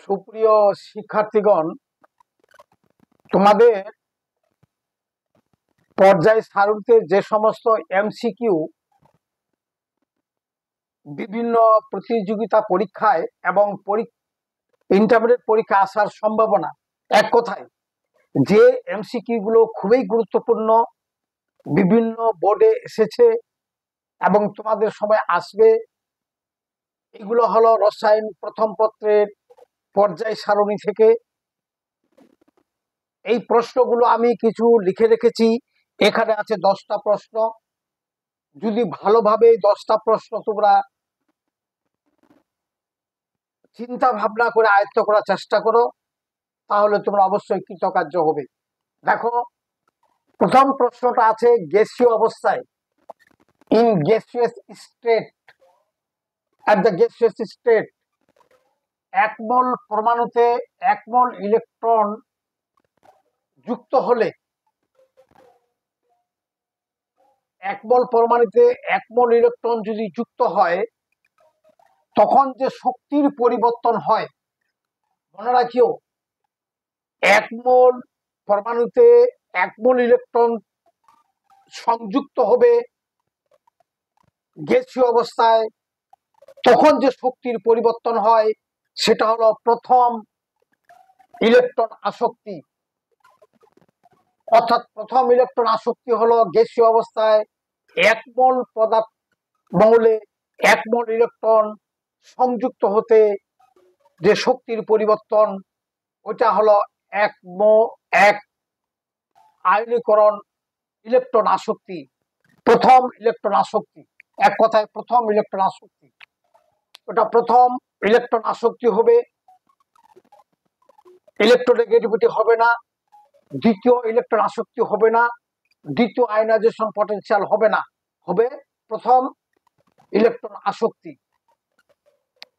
সুপ্রিয় শিক্ষার্থীগণ, তোমাদের পর্যায় সারণীতে যে সমস্ত এমসিকিউ বিভিন্ন প্রতিযোগিতা পরীক্ষায় এবং ইন্টারমিডিয়েট পরীক্ষা আসার সম্ভাবনা, এক কথায় যে এমসিকিউ গুলো খুবই গুরুত্বপূর্ণ, বিভিন্ন বোর্ডে এসেছে এবং তোমাদের সময় আসবে, এগুলো হলো রসায়ন প্রথম পত্রের পর্যায় সারণী থেকে। এই প্রশ্নগুলো আমি কিছু লিখে রেখেছি, এখানে আছে 10টা প্রশ্ন। যদি ভালোভাবে 10টা প্রশ্ন তোমরা চিন্তা ভাবনা করে আয়ত্ত করার চেষ্টা করো, তাহলে তোমরা অবশ্যই কৃতকার্য হবে। দেখো, প্রথম প্রশ্নটা আছে গ্যাসীয় অবস্থায়, in gaseous state, at the gaseous state, এক মোল পরমাণুতে 1 মোল ইলেকট্রন যুক্ত হলে, 1 মোল পরমাণুতে 1 মোল ইলেকট্রন যদি যুক্ত হয়, তখন যে শক্তির পরিবর্তন হয়, মনে রাখিও 1 মোল পরমাণুতে 1 মোল ইলেকট্রন সংযুক্ত হবে গ্যাসীয় অবস্থায়, তখন যে শক্তির পরিবর্তন হয় সেটা হলো প্রথম ইলেকট্রন আসক্তি। অর্থাৎ প্রথম ইলেকট্রন আসক্তি হলো গ্যাসীয় অবস্থায় 1 মোল পদার্থ মৌলে 1 মোল ইলেকট্রন সংযুক্ত হতে যে শক্তির পরিবর্তন, ওটা হলো 1 আয়নীকরণ ইলেকট্রন আসক্তি, প্রথম ইলেকট্রন আসক্তি। এক কথায় প্রথম ইলেকট্রন আসক্তি, ওটা প্রথম ইলেকট্রন আসক্তি হবে, ইলেকট্রোনেগেটিভিটি হবে না, দ্বিতীয় ইলেকট্রন আসক্তি হবে না, দ্বিতীয় আয়নাইজেশন পটেনশিয়াল হবে না, হবে প্রথম ইলেকট্রন আসক্তি।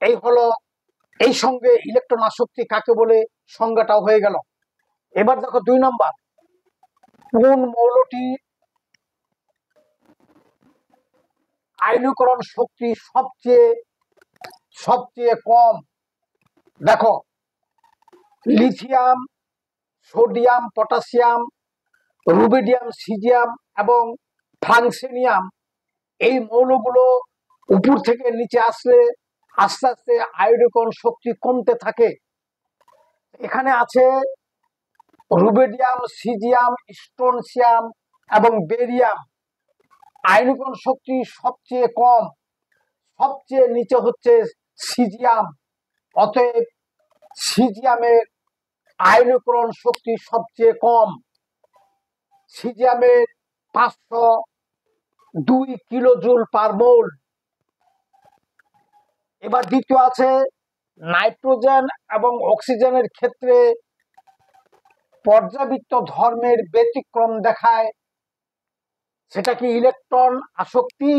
এই হলো, এই সঙ্গে ইলেকট্রন আসক্তি কাকে বলে সংজ্ঞাটাও হয়ে গেল। এবার দেখো 2 নাম্বার, কোন মৌলটি আয়নীকরণ শক্তি সবচেয়ে কম? দেখো, lithium, sodium, potassium, rubidium, caesium এবং ফ্রান্সিনিয়াম, এই মৌলগুলো উপর থেকে নিচে আসলে আস্তে আস্তে আয়নীকরণ শক্তি কমতে থাকে। এখানে আছে রুবিডিয়াম, সিজিয়াম, স্ট্রোনসিয়াম এবং বেরিয়াম, আয়নীকরণ শক্তি সবচেয়ে কম, সবচেয়ে নিচে হচ্ছে সিজিয়াম। অতএব সিজিয়ামের আয়নীকরণ শক্তি সবচেয়ে কম, সিজিয়ামের 502 কিলোজুল পার মোল। এবার দ্বিতীয় আছে নাইট্রোজেন এবং অক্সিজেনের ক্ষেত্রে পর্যাবৃত্ত ধর্মের ব্যতিক্রম দেখায়, সেটা কি ইলেকট্রন আসক্তি,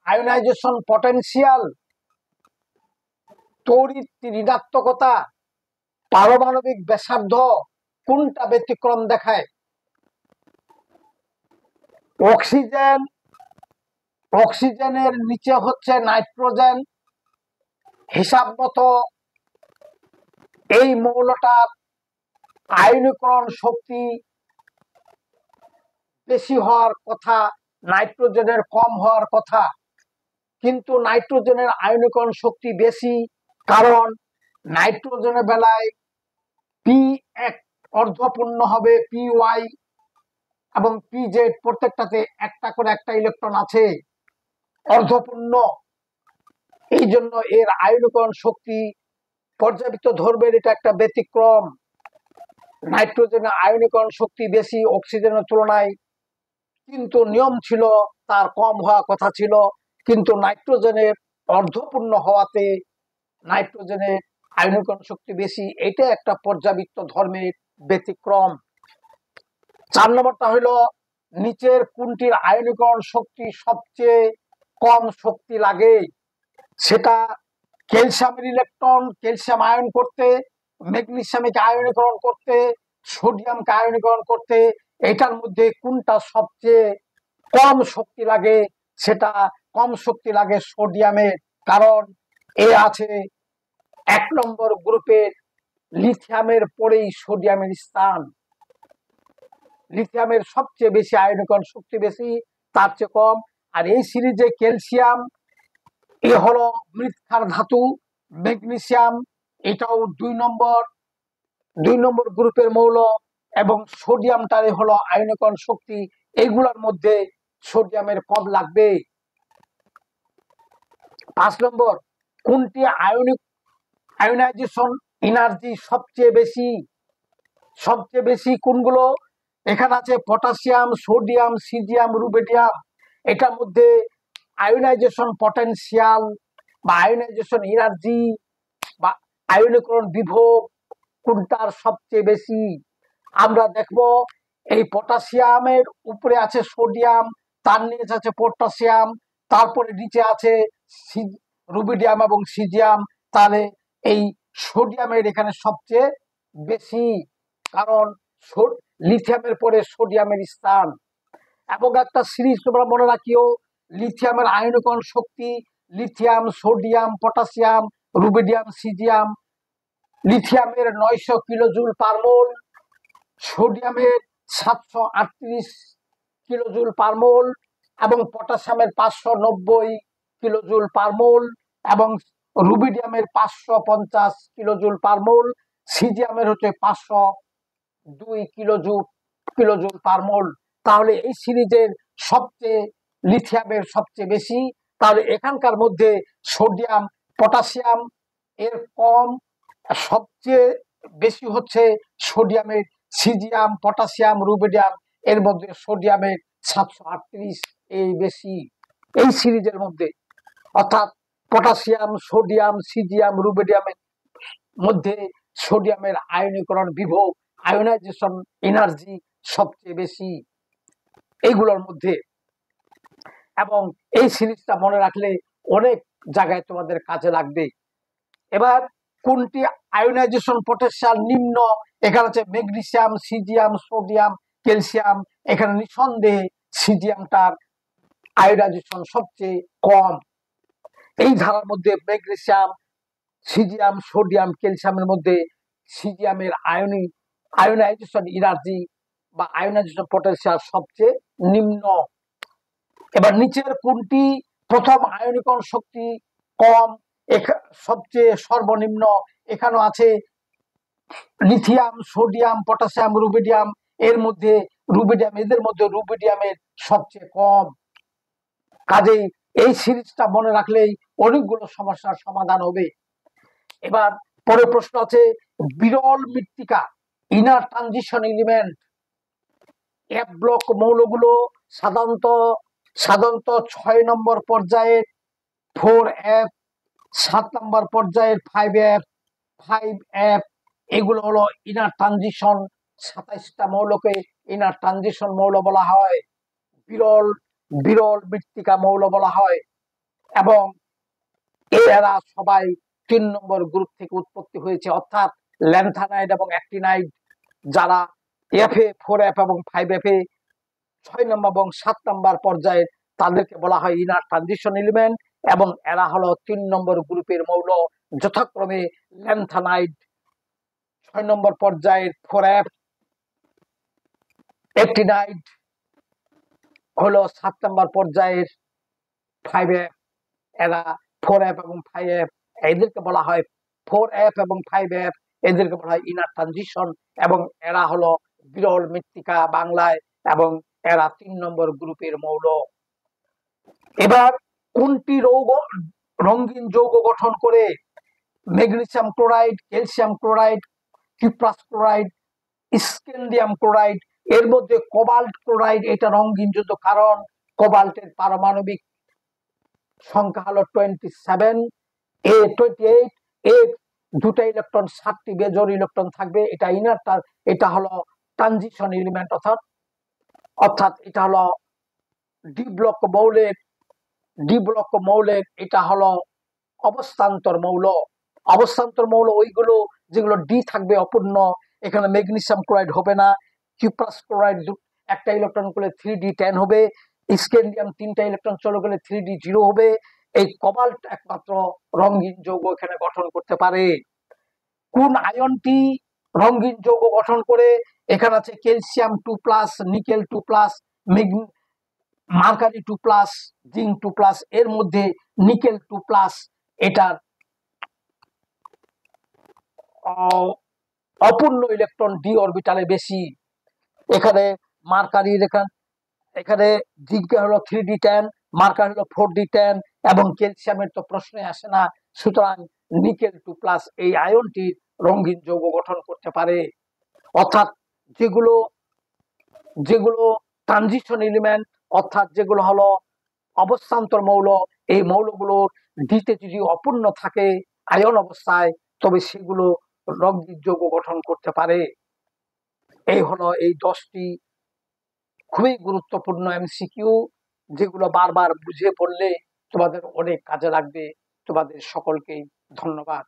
আয়োনাইজেশন পটেনশিয়াল, তড়িৎ ঋণাত্মকতা, পারমাণবিক ব্যাসার্ধ, কোনটা ব্যতিক্রম দেখায়? অক্সিজেনের নিচে হচ্ছে নাইট্রোজেন। হিসাব মতো এই মৌলটার আয়নীকরণ শক্তি বেশি হওয়ার কথা, নাইট্রোজেনের কম হওয়ার কথা, কিন্তু নাইট্রোজেনের আয়নীকরণ শক্তি বেশি, কারণ নাইট্রোজেনের বেলায় পি এক অর্ধপূর্ণ হবে, পি ওয়াই এবং পি জেড প্রত্যেকটাতে একটা করে একটা ইলেকট্রন আছে, অর্ধপূর্ণ। এই জন্য এর আয়নীকরণ শক্তি পর্যাবৃত্ত ধর্মের এটা একটা ব্যতিক্রম। নাইট্রোজেনের আয়নীকরণ শক্তি বেশি অক্সিজেনের তুলনায়, কিন্তু নিয়ম ছিল তার কম হওয়া কথা ছিল, কিন্তু নাইট্রোজেনের অর্ধপূর্ণ হওয়াতে নাইট্রোজেনের আয়নীকরণ শক্তি বেশি, এটা একটা পর্যাবৃত্ত ধর্মের ব্যতিক্রম। 4 নম্বরটা হলো নিচের কোনটির আয়নীকরণ শক্তি সবচেয়ে কম শক্তি লাগে? সেটা ক্যালসিয়ামের ইলেকট্রন ক্যালসিয়াম আয়ন করতে, ম্যাগনেসিয়ামকে আয়নীকরণ করতে, সোডিয়ামকে আয়নীকরণ করতে, এটার মধ্যে কোনটা সবচেয়ে কম শক্তি লাগে? সেটা কম শক্তি লাগে সোডিয়ামের, কারণ এ আছে এক নম্বর গ্রুপের লিথিয়ামের পরেই সোডিয়ামের স্থান। লিথিয়ামের সবচেয়ে বেশি আয়নীকরণ শক্তি বেশি, তার চেয়ে কম। আর এই সিরিজে ক্যালসিয়াম এ হলো মৃৎক্ষার ধাতু, ম্যাগনেসিয়াম এটাও দুই নম্বর গ্রুপের মৌল, এবং সোডিয়ামটারে হলো আয়নীকরণ শক্তি। এইগুলোর মধ্যে সোডিয়ামের কম লাগবে। 5 নম্বর, কোনটি আয়োনাইজেশন এনার্জি সবচেয়ে বেশি কোনগুলো? এখানে আছে পটাশিয়াম, সোডিয়াম, সিজিয়াম, রুবিডিয়াম। এটার মধ্যে আয়োনাইজেশন পটেনশিয়াল বা আয়োনাইজেশন এনার্জি বা আয়নীকরণ বিভব কোনটার সবচেয়ে বেশি? আমরা দেখব এই পটাশিয়ামের উপরে আছে সোডিয়াম, তার নিচে আছে পটাশিয়াম, তারপরে নিচে আছে রুবিডিয়াম এবং সিজিয়াম। তাহলে এই সোডিয়ামের এখানে সবচেয়ে বেশি, কারণ লিথিয়ামের পরে সোডিয়ামের স্থান। এবং একটা সিরিজ তোমরা মনে রাখিও, লিথিয়ামের আয়নীকরণ শক্তি lithium, sodium, potassium, rubidium, caesium. লিথিয়ামের 900 কিলোজুল পার মোল, সোডিয়ামের 738 কিলোজুল পার মোল, এবং পটাশিয়ামের 590 কিলোজুল পার মোল, এবং রুবিডিয়ামের 550 কিলোজুল পার মোল, সিজিয়ামের হচ্ছে 502 কিলোজুল পার মোল। তাহলে এই সিরিজের সবচেয়ে লিথিয়ামের সবচেয়ে বেশি। তাহলে এখানকার মধ্যে সোডিয়াম, পটাশিয়াম এর কম, সবচেয়ে বেশি হচ্ছে সোডিয়ামের। সিজিয়াম, পটাশিয়াম, রুবিডিয়াম এর মধ্যে সোডিয়ামের 738 এই বেশি এই সিরিজের মধ্যে। অর্থাৎ পটাশিয়াম, সোডিয়াম, সিজিয়াম, রুবিডিয়ামের মধ্যে সোডিয়ামের আয়নীকরণ বিভব, আয়োনাইজেশন এনার্জি সবচেয়ে বেশি এইগুলোর মধ্যে। এবং এই সিরিজটা মনে রাখলে অনেক জায়গায় তোমাদের কাজে লাগবে। এবার কোনটি আয়োনাইজেশন পটেনশিয়াল নিম্ন? এখানে আছে ম্যাগনেসিয়াম, সিজিয়াম, সোডিয়াম, ক্যালসিয়াম। এখানে নিঃসন্দেহে সিজিয়ামটার আয়োনাইজেশন সবচেয়ে কম। এই ধারার মধ্যে ম্যাগনেসিয়াম, সিজিয়াম, সোডিয়াম, ক্যালসিয়ামের মধ্যে সিজিয়ামের আয়োনাইজেশন এনার্জি বা আয়োনাইজেশন পটেনশিয়াল সবচেয়ে নিম্ন। এবার নিচের কোনটি প্রথম আয়নীকরণ শক্তি কম, সবচেয়ে সর্বনিম্ন? এখানে আছে লিথিয়াম, সোডিয়াম, পটাশিয়াম, রুবিডিয়াম। এর মধ্যে এদের মধ্যে রুবিডিয়ামের সবচেয়ে কম। কাজেই এই সিরিজটা মনে রাখলেই অনেকগুলো সমস্যার সমাধান হবে। এবার পরের প্রশ্ন আছে, বিরল মৃত্তিকা inner transition element F block মৌলগুলো সাধারণত 6 নম্বর পর্যায়ের 4F, 7 নম্বর পর্যায়ের 5F এগুলো হলো ইনার ট্রানজিশন। 27টা মৌলকে ইনার ট্রানজিশন মৌল বলা হয়, বিরল মৃত্তিকা মৌল বলা হয়। এবং এরা সবাই 3 নম্বর গ্রুপ থেকে উৎপত্তি হয়েছে, অর্থাৎ ল্যান্থানাইড এবং অ্যাক্টিনাইড যারা এফে, 4F এবং 5F এ 6 নম্বর এবং 7 নম্বর পর্যায়ের, তাদেরকে বলা হয় ইনার ট্রানজিশন এলিমেন্ট। এবং এরা হলো 3 নম্বর গ্রুপের মৌল, যথাক্রমে ল্যান্থানাইড 6 নম্বর পর্যায়ের 4F, অ্যাক্টিনাইড হলো 7 নম্বর পর্যায়ের 5F। এরা 4F এবং 5F, এদেরকে বলা হয় 4F এবং 5F, এদেরকে বলা হয় ইনার ট্রানজিশন। এবং এরা হলো বিরল মৃত্তিকা বাংলায়, এবং এরা 3 নম্বর গ্রুপের মৌল। এবার কোনটি রঙিন যৌগ গঠন করে? Magnesium chloride, calcium chloride, cuprous chloride, scandium chloride. এর মধ্যে কোবাল্ট ক্লোরাইড এটা রঙিন যৌগ, কারণ কোবাল্টের পারমাণবিক সংখ্যা হলো 27, A28, এর 2টা ইলেকট্রন 7টি বেজোড় ইলেকট্রন থাকবে। এটা এটা হলো ট্রানজিশন এলিমেন্ট, অর্থাৎ এটা হলো ডি ব্লক মৌলের এটা হলো অবস্থান্তর মৌল। ওইগুলো যেগুলো ডি থাকবে অপূর্ণ, এখানে ম্যাগনেসিয়াম ক্লোরাইড হবে না। কিপ্রাস ক্লোরাইড একটা ইলেকট্রন করলে 3D10 হবে। স্ক্যান্ডিয়াম 3টা ইলেকট্রন চলে গেলে 3D0 হবে। এই কোবাল্ট একমাত্র রঙিন যৌগ এখানে গঠন করতে পারে। কোন আয়নটি রঙিন যৌগ গঠন করে? এখানে আছে ক্যালসিয়াম 2+, নিকেল 2+, মার্কারি 2+, জিঙ্ক 2+। এর মধ্যে নিকেল 2+, এটার অপূর্ণ ইলেকট্রন ডি অরবিটালে বেশি। এখানে মার্কারির এখানে জিঙ্কের হলো 3d10, মার্কার হলো 4d10, এবং ক্যালসিয়ামের তো প্রশ্নই আসে না। সুতরাং নিকেল 2+ এই আয়নটি রঙিন যৌগ গঠন করতে পারে। অর্থাৎ যেগুলো যেগুলো ট্রানজিশন এলিমেন্ট, অর্থাৎ যেগুলো হলো অবস্থান্তর মৌল, এই মৌলগুলোর ডিতে যদি অপূর্ণ থাকে আয়ন অবস্থায়, তবে সেগুলো রঙিন যৌগ গঠন করতে পারে। এই হলো এই 10টি খুবই গুরুত্বপূর্ণ এমসিকিউ, যেগুলো বারবার বুঝে পড়লে তোমাদের অনেক কাজে লাগবে। তোমাদের সকলকেই ধন্যবাদ।